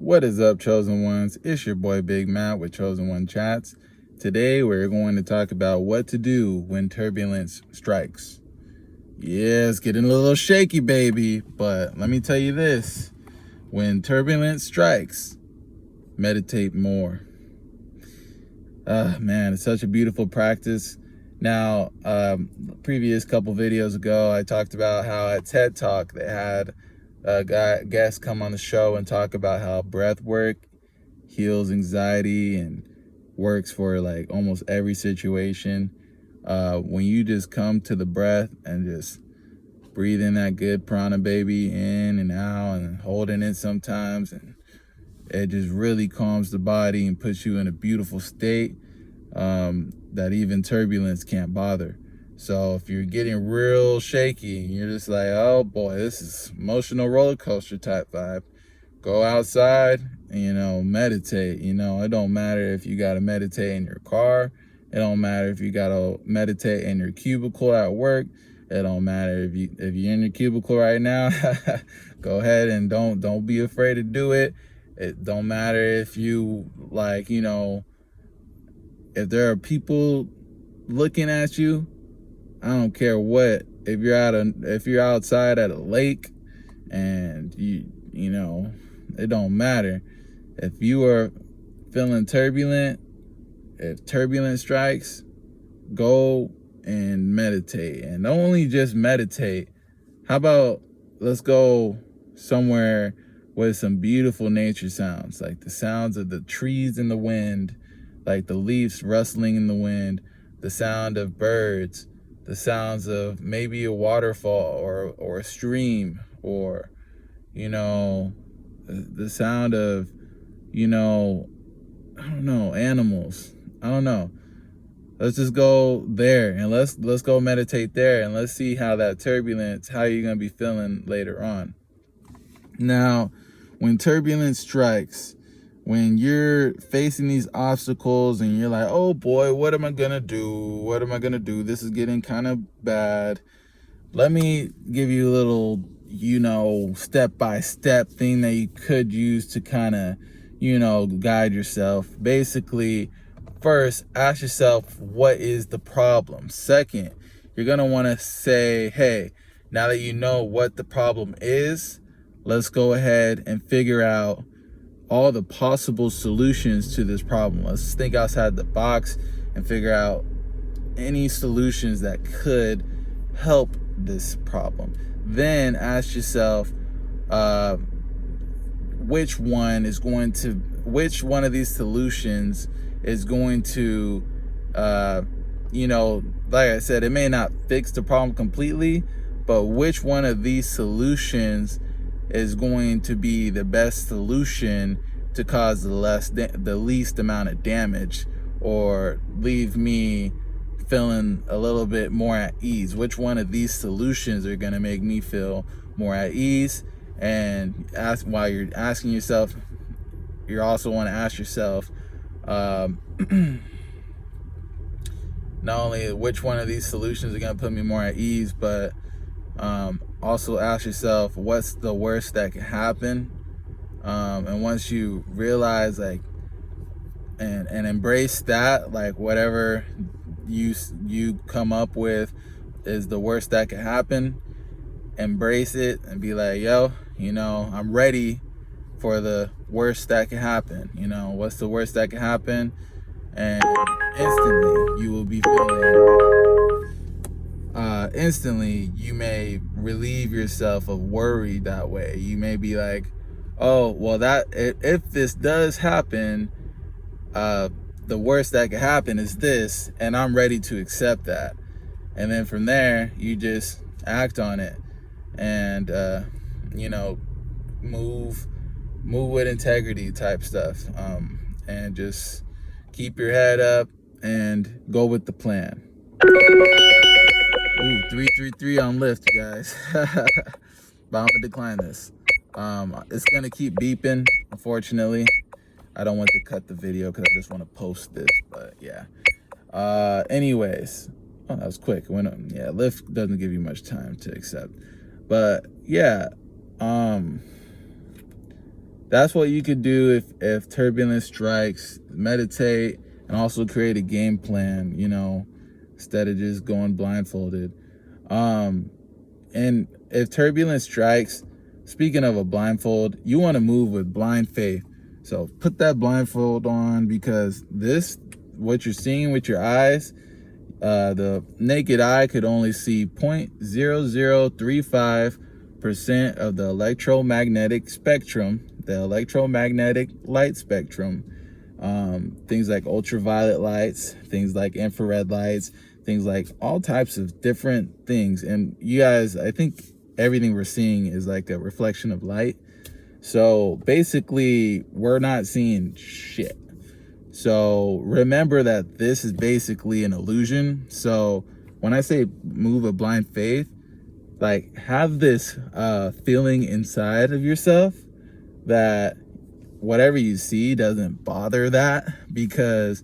What is up, Chosen Ones? It's your boy Big Matt with Chosen One Chats. Today we're going to talk about what to do when turbulence strikes. Yeah, it's getting a little shaky, baby, but let me tell you this. When turbulence strikes, meditate more. Man, it's such a beautiful practice. Now, previous couple videos ago, I talked about how at TED Talk they had a guest come on the show and talk about how breath work heals anxiety and works for like almost every situation. When you just come to the breath and just breathe in that good prana, baby, in and out, and holding it sometimes, and it just really calms the body and puts you in a beautiful state that even turbulence can't bother. So if you're getting real shaky, you're just like, oh boy, this is emotional roller coaster type vibe, go outside and, meditate. It don't matter if you got to meditate in your car. It don't matter if you got to meditate in your cubicle at work. It don't matter if you're in your cubicle right now. Go ahead and don't be afraid to do it. It don't matter if you if there are people looking at you. I don't care what. If you're outside at a lake and it don't matter. If you are feeling turbulent, if turbulence strikes, go and meditate. And don't only just meditate. How about let's go somewhere with some beautiful nature sounds, like the sounds of the trees in the wind, like the leaves rustling in the wind, the sound of birds, the sounds of maybe a waterfall or a stream, or the sound of I don't know, animals. I don't know. Let's just go there and let's go meditate there, and let's see how that turbulence, how you're gonna be feeling later on. Now, when turbulence strikes, when you're facing these obstacles and you're like, oh boy, what am I gonna do? This is getting kind of bad. Let me give you a little, step-by-step thing that you could use to kind of, guide yourself. Basically, first, ask yourself, what is the problem? Second, you're gonna wanna say, hey, now that you know what the problem is, let's go ahead and figure out all the possible solutions to this problem. Let's think outside the box and figure out any solutions that could help this problem. Then ask yourself, which one of these solutions is going to, like I said, it may not fix the problem completely, but which one of these solutions is going to be the best solution to cause the least amount of damage, or leave me feeling a little bit more at ease? Which one of these solutions are going to make me feel more at ease? And while you're asking yourself, you also want to ask yourself, not only which one of these solutions are going to put me more at ease, but also ask yourself, what's the worst that can happen? And once you realize, like, and embrace that, like, whatever you come up with is the worst that can happen, embrace it and be like, yo, I'm ready for the worst that can happen. What's the worst that can happen? And instantly you will be feeling, instantly you may relieve yourself of worry that way. You may be like, oh, well, that if this does happen, the worst that could happen is this, and I'm ready to accept that. And then from there, you just act on it, and move with integrity type stuff, and just keep your head up and go with the plan. Ooh, 333 on Lyft, you guys. But I'm gonna decline this. It's gonna keep beeping, unfortunately. I don't want to cut the video because I just want to post this, but yeah. Anyways, that was quick. Lyft doesn't give you much time to accept, but yeah. that's what you could do if turbulence strikes. Meditate and also create a game plan, you know, instead of just going blindfolded. And if turbulence strikes, speaking of a blindfold, you want to move with blind faith. So put that blindfold on, because this, what you're seeing with your eyes, the naked eye could only see 0.0035% of the electromagnetic spectrum, the electromagnetic light spectrum. Things like ultraviolet lights, things like infrared lights, things like all types of different things. And you guys, I think everything we're seeing is like a reflection of light. So basically, we're not seeing shit. So remember that this is basically an illusion. So when I say move a blind faith, like have this feeling inside of yourself that whatever you see doesn't bother that, because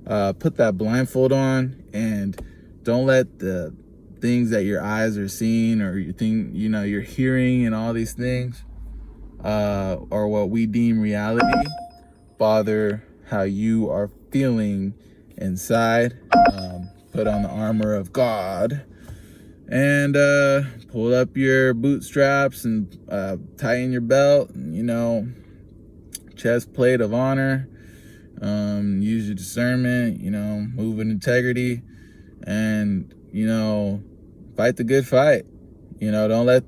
put that blindfold on and don't let the things that your eyes are seeing, or you're hearing and all these things, or what we deem reality, bother how you are feeling inside. Put on the armor of God and pull up your bootstraps and tighten your belt, chest plate of honor. Use your discernment, move with integrity, and fight the good fight. Don't let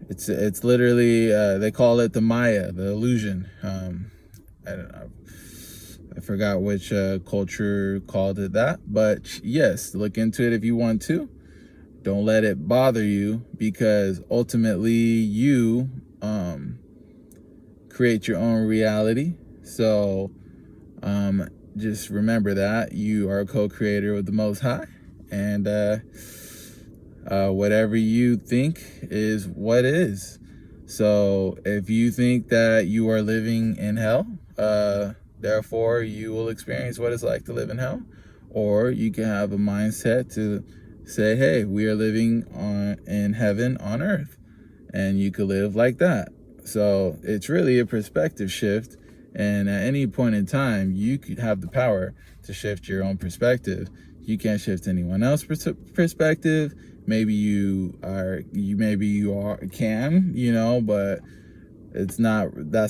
it's literally they call it the Maya, the illusion. I don't know, I forgot which culture called it that, but yes, look into it if you want to. Don't let it bother you, because ultimately you create your own reality. So just remember that you are a co-creator with the Most High, and whatever you think is what is. So if you think that you are living in hell, therefore you will experience what it's like to live in hell. Or you can have a mindset to say, hey, we are living in heaven on earth, and you could live like that. So it's really a perspective shift, and at any point in time you could have the power to shift your own perspective. You can't shift anyone else's perspective. Maybe you can, but that's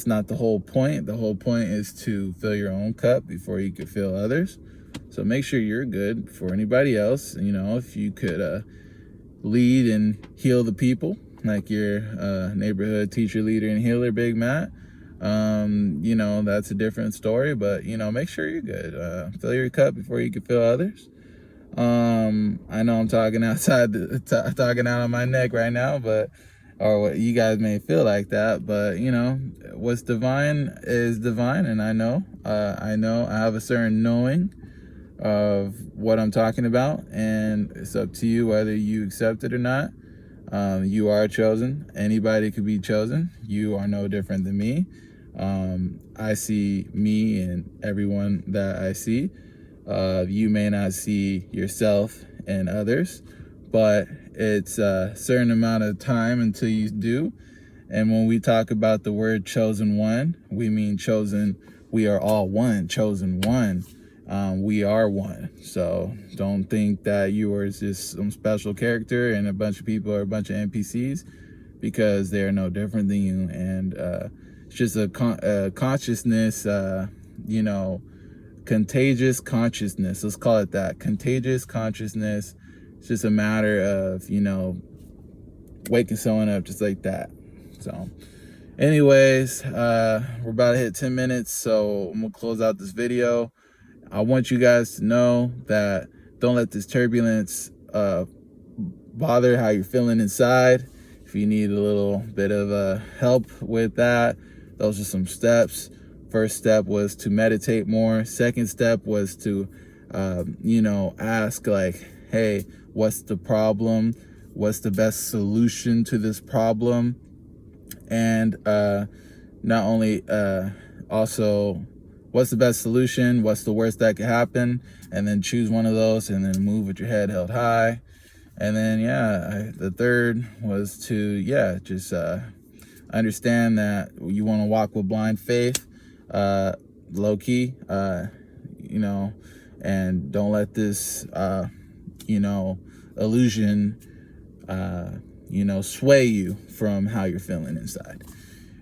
not the whole point. The whole point is to fill your own cup before you could fill others. So make sure you're good for anybody else. If you could lead and heal the people, like your neighborhood teacher, leader, and healer, Big Matt, that's a different story. But make sure you're good. Fill your cup before you can fill others. I know I'm talking talking out on my neck right now, or what you guys may feel like that, but what's divine is divine, and I know I have a certain knowing of what I'm talking about, and it's up to you whether you accept it or not. You are chosen. Anybody could be chosen. You are no different than me. I see me and everyone that I see. You may not see yourself and others, but it's a certain amount of time until you do. And when we talk about the word chosen one, we mean chosen. We are all one, chosen one. We are one. So don't think that you are just some special character and a bunch of people are a bunch of NPCs, because they are no different than you. And it's just a consciousness, contagious consciousness. Let's call it that. Contagious consciousness. It's just a matter of, waking someone up just like that. So anyways, we're about to hit 10 minutes, so I'm gonna close out this video. I want you guys to know that don't let this turbulence bother how you're feeling inside. If you need a little bit of help with that, those are some steps. First step was to meditate more. Second step was to, ask like, hey, what's the problem? What's the best solution to this problem? And not only also, what's the best solution? What's the worst that could happen? And then choose one of those, and then move with your head held high. And then, the third was to, just understand that you want to walk with blind faith, low key, you know, and don't let this, you know, illusion, you know, sway you from how you're feeling inside.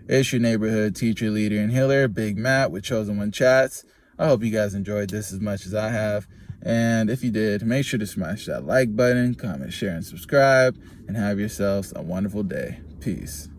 It's your neighborhood teacher, leader, and healer, Big Matt with Chosen One Chats. I hope you guys enjoyed this as much as I have. And if you did, make sure to smash that like button, comment, share, and subscribe. And have yourselves a wonderful day. Peace.